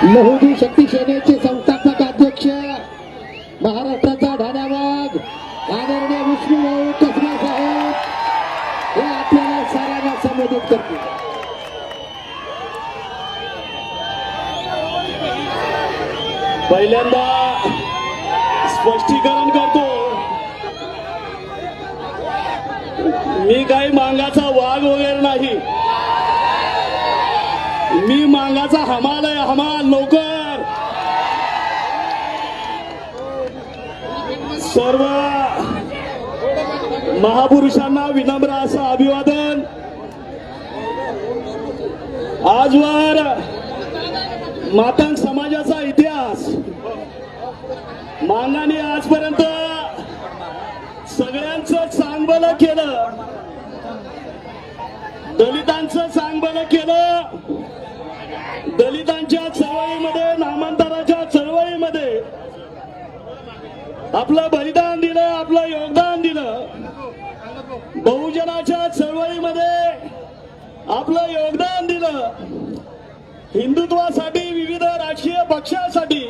लहुदी शक्ती सेनेचे संस्थापक अध्यक्ष महाराष्ट्राचा ढाण्यावाग आदरणीय विष्णुभाऊ कसबे साहेब हे आपल्याला साऱ्यांना संबोधित करतील. पहिल्यांदा स्पष्टीकरण करतो, मी काही मांगाचा वाघ वगैरे नाही. मी मांगाचा हमाल आहे, हमाल नोकर. सर्व महापुरुषांना विनम्र असं अभिवादन. आजवर मातंग समाजाचा इतिहास मानाने आजपर्यंत सगळ्यांचं चांगभलं केलं, दलितांचं चांगभलं केलं. दलितांच्या चळवळीमध्ये, नामांतराच्या चळवळीमध्ये आपलं बलिदान दिलं, आपलं योगदान दिलं. बहुजनाच्या चळवळीमध्ये आपलं योगदान दिलं. हिंदुत्वासाठी, विविध राजकीय पक्षांसाठी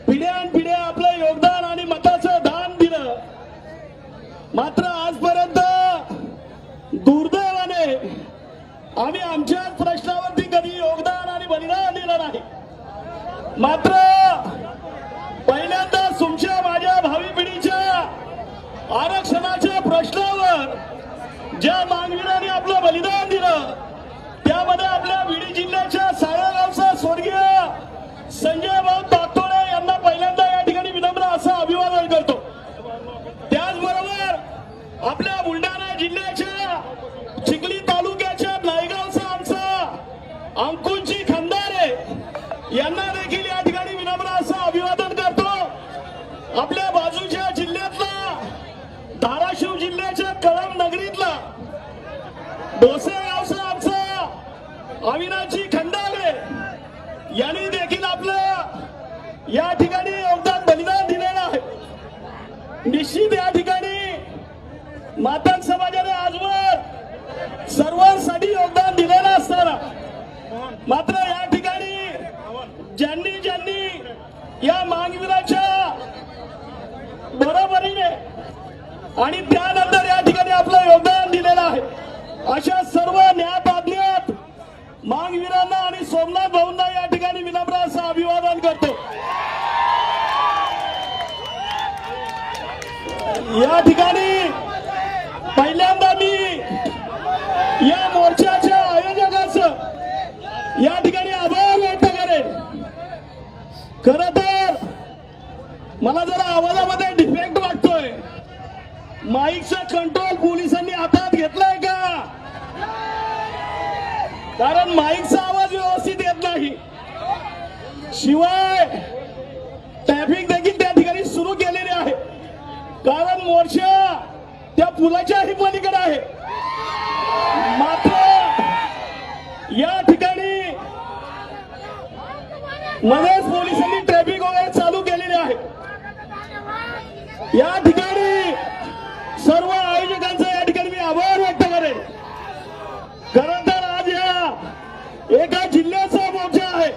पिढ्यानपिढ्या आपलं योगदान आणि मताचं दान दिलं. मात्र आजपर्यंत दुर्दैवाने आम्ही आमच्याच प्रश्नावरती कधी योगदान आणि बलिदान दिलं नाही. मात्र पहिल्यांदा तुमच्या माझ्या भावी पिढीच्या आरक्षणाच्या प्रश्नावर ज्या मागणीने आपलं बलिदान दिलं, त्यामध्ये आपल्या बीड जिल्ह्याच्या साळेगावचा स्वर्गीय संजय भाऊ तातोळे यांना पहिल्यांदा या ठिकाणी विनम्र असं अभिवादन करतो. त्याचबरोबर आपल्या बुलढाणा जिल्ह्याच्या चिखली तालुक्याच्या नायगावचा आमचा अंकुशजी खंदारे यांना देखील या ठिकाणी विनम्र असं अभिवादन करतो. आपल्या बाजूच्या जिल्ह्यातला धाराशिव जिल्ह्याच्या कळंब नगरीतला डोसेगावचा आमचा अविनाशजी खंडारे यांनी देखील आपलं या ठिकाणी योगदान बलिदान दिलेलं आहे. निश्चित या ठिकाणी मातंग समाजाने आजवर सर्वांसाठी योगदान दिलेलं असताना मात्र या ठिकाणी ज्यांनी ज्यांनी या मागणीच्या बरोबरीने आणि त्यानंतर या ठिकाणी आपलं योगदान दिलेलं आहे, अशा सर्व न्यायपाज्ञात मागवीरांना आणि सोमनाथ भाऊंना या ठिकाणी विनम्र असं अभिवादन करतो. या ठिकाणी पहिल्यांदा मी या मोर्चाच्या आयोजकांचं या ठिकाणी आभार व्यक्त करेन. खरं तर मला जरा आवाजामध्ये डिफेक्ट वाटतोय. माईकचा कंट्रोल पोलिसांनी हातात घेतलाय का? कारण माईकचा आवाज व्यवस्थित येत नाही. शिवाय ट्रॅफिक देखील त्या ठिकाणी सुरू केलेली आहे, कारण मोर्चा त्या पुलाच्याही पलीकडे आहे. मात्र या ठिकाणी मध्येच पोलिसांनी ट्रॅफिक वगैरे चालू केलेले आहे. या ठिकाणी सर्व आयोजकांचा या ठिकाणी मी आभार व्यक्त करेन. खरं तर आज या एका जिल्ह्याचा मोर्चा आहे,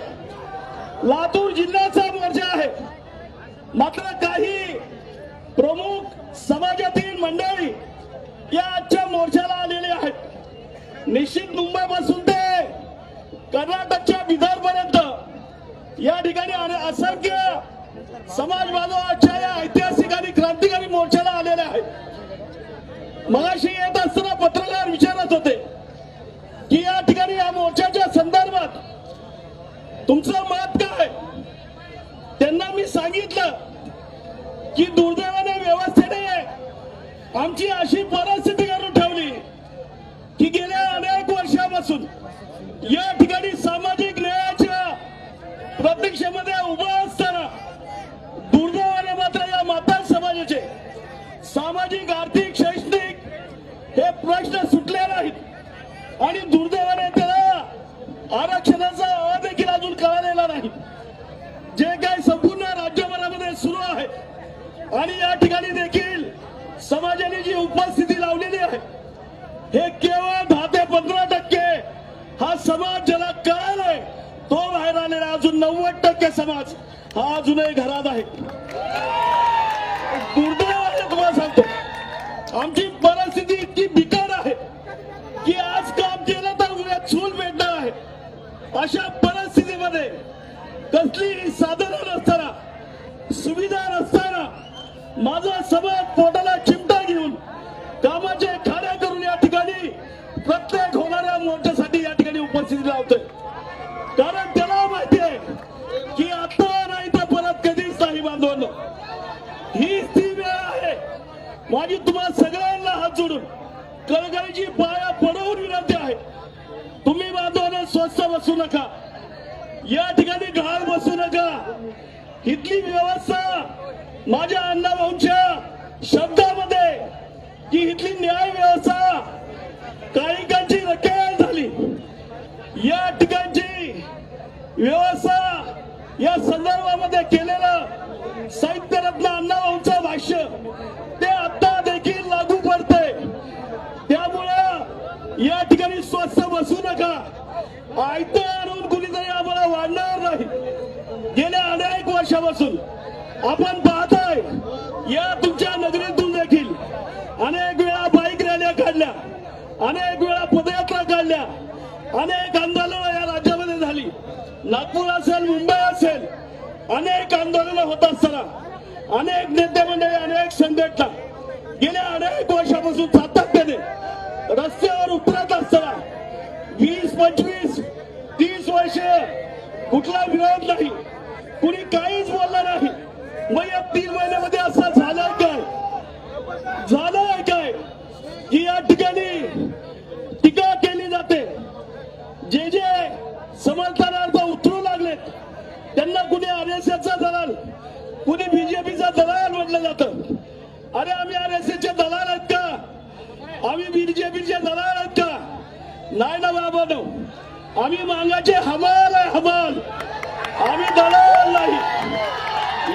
लातूर जिल्ह्याचा मोर्चा आहे. मात्र काही प्रमुख समाजातील मंडळी या आजच्या मोर्चाला आलेले आहेत. निश्चित मुंबईपासून ते कर्नाटकच्या बिदरपर्यंत या ठिकाणी असंख्य समाज बांधव आजच्या या ऐतिहासिक आणि क्रांतिकारी मोर्चाला आलेले आहेत. मगाशी येत असताना पत्रकार विचारत होते की या ठिकाणी या मोर्चाच्या संदर्भात तुमचं मत काय? त्यांना मी सांगितलं की दुर्दैवाने व्यवस्थेने आमची अशी परिस्थिती करून ठेवली की गेल्या अनेक वर्षापासून या ठिकाणी सामाजिक न्यायाच्या प्रतीक्षेमध्ये उभं असताना दुर्दैवाने मात्र या मातंग समाजाचे सामाजिक, आर्थिक, शैक्षणिक हे प्रश्न सुटले नाहीत आणि दुर्दैवाने त्याला आरक्षणाचा अ देखील अजून कळलेला नाही. जे काही संपूर्ण राज्यभरामध्ये सुरू आहे आणि या ठिकाणी देखील समाजाने जी उपस्थिती लावलेली आहे हे केवळ 10 ते 15% हा समाज ज्याला कळालाय तो बाहेर राहिलेला अजून 90% समाज हा अजूनही घरात आहे. दुर्दैव आहे तुम्हाला सांगतो, आमची परिस्थिती इतकी बिकट आहे की आज काम केलं तर उद्या चूल भेटणार आहे. अशा परिस्थितीमध्ये कसली साधनं नसताना, सुविधा नसताना, माझा समाज पोटाला चिमटा घेऊन कामाचे खाड्या करून या ठिकाणी प्रत्येक होणाऱ्या मोर्चासाठी या ठिकाणी उपस्थिती लावतोय. कारण त्याला माहिती आहे की आता नाही तर परत कधीच नाही. बांधवांनो, ही ती वेळ आहे. माझी तुम्हाला सगळ्यांना हात जोडून कळकळीची पाया पडवून विनंती आहे, तुम्ही बांधवांनो स्वस्थ बसू नका, या ठिकाणी घाण बसू नका. इथली व्यवस्था माझ्या अण्णाभाऊंच्या शब्दामध्ये की इथली न्याय व्यवस्था काहीकांची रखेल झाली. या ठिकाणची व्यवस्था या संदर्भामध्ये केलेलं साहित्यरत्न अण्णाभाऊंचं भाष्य ते आता देखील लागू पडतंय. त्यामुळं या ठिकाणी स्वस्थ बसू नका. आयतं आणून कुणीतरी आम्हाला वाढणार नाही. गेल्या अनेक वर्षापासून आपण पाहताय या तुमच्या नगरीतून देखील अनेक वेळा बाईक रॅल्या काढल्या, अनेक वेळा पदयात्रा काढल्या, अनेक आंदोलनं या राज्यामध्ये झाली. नागपूर असेल, मुंबई असेल, अनेक आंदोलनं होत असताना अनेक नेते मंडळी, अनेक संघटना गेल्या अनेक वर्षापासून सातत्याने रस्त्यावर उतरत असताना 20, 25, 30 वर्ष कुठला विरोध नाही, कुणी काहीच बोललं नाही. मग या 3 महिन्यामध्ये असं झालंय काय? झालंय काय की या ठिकाणी टीका केली जाते. जे जे समर्थनार्थ उतरू लागलेत त्यांना कुणी आरएसएसचा दलाल, कुणी बीजेपीचा दलाल म्हटलं जातं. अरे आम्ही आरएसएसचे दलाल आहेत का? आम्ही बीजेपीचे दलाल आहेत का? नाही ना बाबांनो, आम्ही मांगाचे हमाल आहे, हमाल. आम्ही दलाल नाही.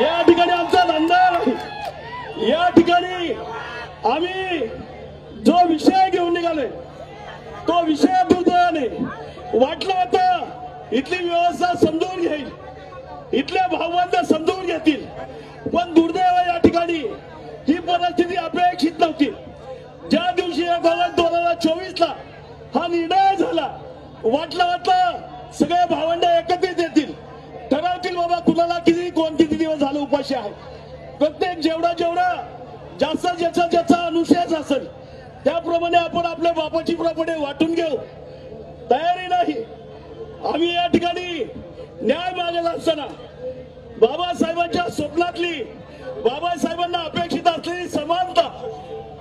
या ठिकाणी आमचा धंदा नाही. या ठिकाणी आम्ही जो विषय घेऊन निघाले तो विषय दुर्दैवाने वाटलं होतं इथली व्यवस्था समजून घेईल, इथल्या भावबंध समजून घेतील, पण दुर्दैव या ठिकाणी ही परिस्थिती अपेक्षित नव्हती. ज्या दिवशी 1 ऑगस्ट 2024ला हा निर्णय झाला, वाटलं सगळे भावंड एकत्रित येतील, ठरवतील बाबा कुणाला किती, कोण किती दिवस झाले उपाशी आहे. प्रत्येक जेवढा जास्त ज्याचा अनुशेष असेल त्याप्रमाणे आपण आपल्या बापाची प्रॉपर्टी वाटून घेऊ. तयारी नाही. आम्ही या ठिकाणी न्याय मागत असताना बाबासाहेबांच्या स्वप्नातली, बाबासाहेबांना अपेक्षित असलेली समानता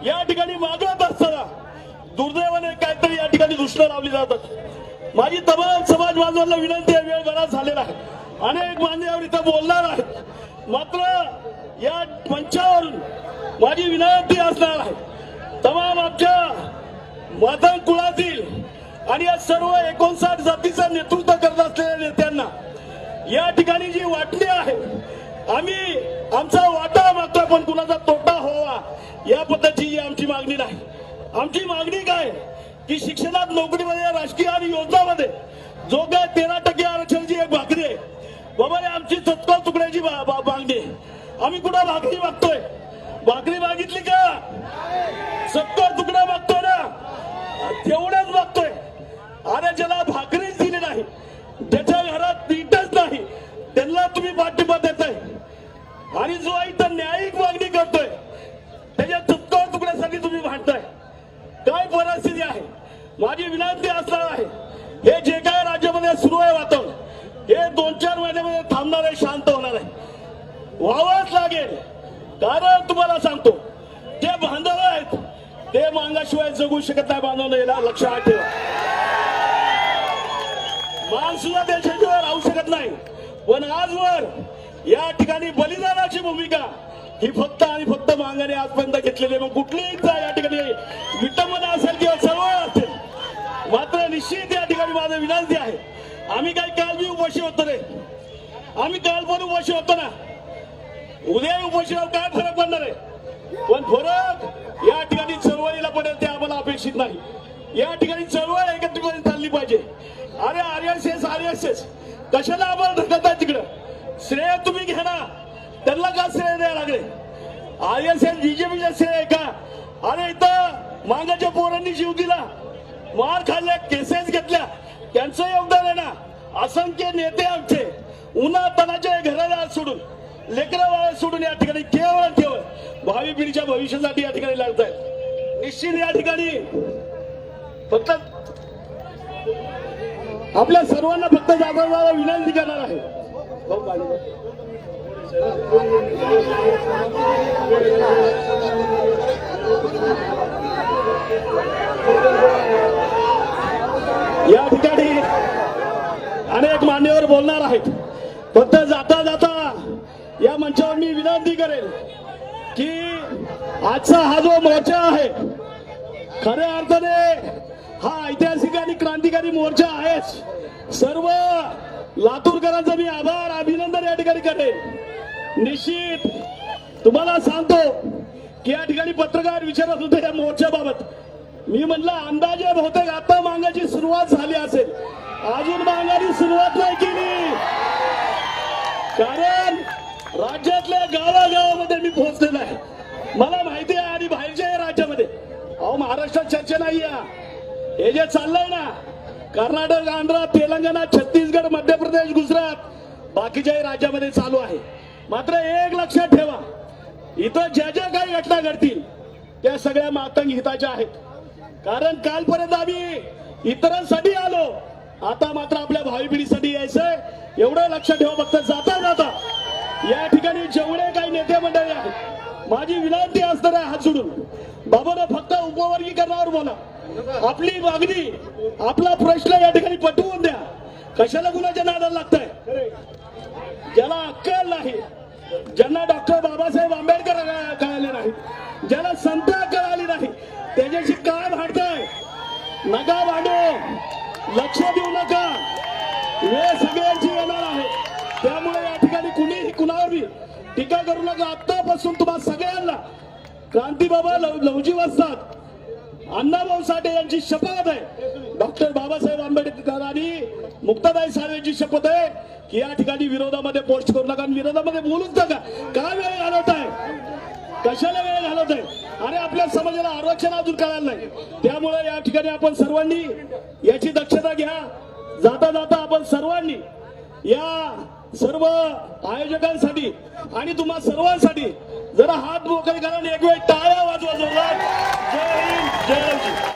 या ठिकाणी मागत असताना दुर्दैवाने काहीतरी या ठिकाणी दुष्ट लावली जातात. माझी तमाम समाज बांधवांना विनंती आहे, वेळ बराच झालेला आहे, अनेक मान्यवर इथं बोलणार आहेत, मात्र या मंचावरून माझी विनंती असणार आहे, तमाम आमच्या माधव कुळातील आणि या सर्व 59 जातीचं नेतृत्व करत असलेल्या नेत्यांना या ठिकाणी जी वाटणी आहे, आम्ही आमचा वाटा मागतोय, पण कुणाचा तोटा व्हावा या पद्धतीची आमची मागणी नाही. आमची मागणी काय की शिक्षणात, नोकरीमध्ये, राजकीय आणि योजनामध्ये जो काय 13% आरक्षणाची एक भाकरी आहे बाबा, आमची तत्काळ तुकड्याची मागणी आहे. आम्ही कुठं भाकरी मागतोय? भाकरी मागितली का? 70 तुकडा मागतोय ना, तेवढंच मागतोय. अरे ज्याला भाकरीच दिली नाही, ज्याच्या घरात नीटच नाही, त्यांना तुम्ही पाठिंबा देताय आणि जो इथं न्यायिक मागणी करतोय त्याच्या तत्काळ तुकड्यासाठी तुम्ही भांडताय. काय परिस्थिती आहे? माझी विनंती असणार आहे, हे जे काय राज्यामध्ये सुरू आहे वातावरण, हे 2-4 महिन्यामध्ये थांबणार आहे, शांत होणार आहे, व्हावंच लागेल. कारण तुम्हाला सांगतो, ते बांधव आहेत ते मांगाशिवाय जगू शकत नाही. बांधव याला लक्षात ठेवा. मान सुद्धा देशाशिवाय राहू शकत नाही. पण आजवर या ठिकाणी बलिदानाची भूमिका ही फक्त आणि फक्त मांगाने आजपर्यंत घेतलेली. मग कुठलीही या ठिकाणी विटंबना असेल किंवा चळवळ असेल, मात्र निश्चित या ठिकाणी माझं विनंती आहे, आम्ही काही काल बी उपाशी होतो रे, आम्ही काल पण उपाशी होतो ना, उद्या उपोषणावर काय फरक पडणार आहे? पण फरक या ठिकाणी चळवळीला पडेल ते आम्हाला अपेक्षित नाही. या ठिकाणी चळवळ एकत्रितपणे चालली पाहिजे. अरे आरएसएस कशाला आम्हाला ढकलताय तिकडं? श्रेय तुम्ही घ्या ना, त्यांना का श्रेय द्यायला लागले? ISS बीजेपीच्या श्रेय आहे का? अरे इथं मांगाच्या पोरांनी जीव दिला, मार खाल्ल्या, केसेस घेतल्या, त्यांचं योगदान आहे ना. असंख्य नेते आमचे उन्हा तणाच्या घराला सोडून, लेकरं बाळा सोडून या ठिकाणी केवळ भावी पिढीच्या भविष्यासाठी या ठिकाणी लढत आहेत. निश्चित या ठिकाणी फक्त आपल्या सर्वांना फक्त जागृतीला विनंती करणार आहे. या ठिकाणी अनेक मान्यवर बोलणार आहेत. फक्त जाता जाता या मंचावर मी विनंती करेल की आजचा हा जो मोर्चा आहे, खऱ्या अर्थाने हा ऐतिहासिक आणि क्रांतिकारी मोर्चा आहेच. सर्व लातूरकरांचा मी आभार अभिनंदन या ठिकाणी करेन. निश्चित तुम्हाला सांगतो की या ठिकाणी पत्रकार विचारत होते या मोर्चाबाबत. मी म्हणलं अंदाजे बहुतेक आता मागाची सुरुवात झाली असेल, अजून मागाची सुरुवात नाही केली. कारण राज्यातल्या गावागावामध्ये मी पोहोचलेलो आहे, मला माहिती आहे. आणि बाहेरच्या राज्यामध्ये अहो महाराष्ट्रात चर्चा नाही आहे. हे जे चाललंय ना, कर्नाटक, आंध्र, तेलंगणा, छत्तीसगड, मध्य प्रदेश, गुजरात, बाकीच्याही राज्यामध्ये चालू आहे. मात्र एक लक्षात ठेवा, इथं ज्या ज्या काही घटना घडतील त्या सगळ्या मातंग हिताच्या आहेत. कारण कालपर्यंत आम्ही इतरांसाठी आलो, आता मात्र आपल्या भावी पिढीसाठी यायचंय. एवढं लक्षात ठेवा. फक्त जाता जाता या ठिकाणी जेवढे काही नेते मंडळी आहेत, माझी विनंती असणार आहे हात जोडून, बाबांनो फक्त उपवर्गीकरणावर बोला. आपली मागणी, आपला प्रश्न या ठिकाणी पटवून द्या. कशाला कुणाच्या नादाला लागताय? ज्याला अक्कल नाही, ज्यांना डॉक्टर बाबासाहेब आंबेडकर कळाले नाही, ज्याला संत कळाली नाही, त्याच्याशी काय भांडताय? नका भांडू, लक्ष देऊ नका. वेळ सगळ्यांची येणार आहे. त्यामुळे या ठिकाणी कुणीही कुणावर टीका करू नका. आतापासून तुम्हाला सगळ्यांना क्रांतीबाबा लवजी वाजतात, अण्णाभाऊ साठे यांची शपथ आहे, डॉक्टर बाबासाहेब आंबेडकर आणि मुक्ताबाई साळवे यांची शपथ आहे की या ठिकाणी विरोधामध्ये पोस्ट करू नका आणि विरोधामध्ये बोलूच नका. काय वेळ घालवत आहे? कशाला वेळ घालवत आहे? अरे आपल्या समाजाला आरक्षण अजून कळालं नाही. त्यामुळे या ठिकाणी आपण सर्वांनी याची दक्षता घ्या. जाता जाता आपण सर्वांनी या सर्व आयोजकांसाठी आणि तुम्हा सर्वांसाठी जरा हात मोकळे करा आणि एक वेळ टाळ्या वाजवा जोरदार. जय हिंद, जय रामजी.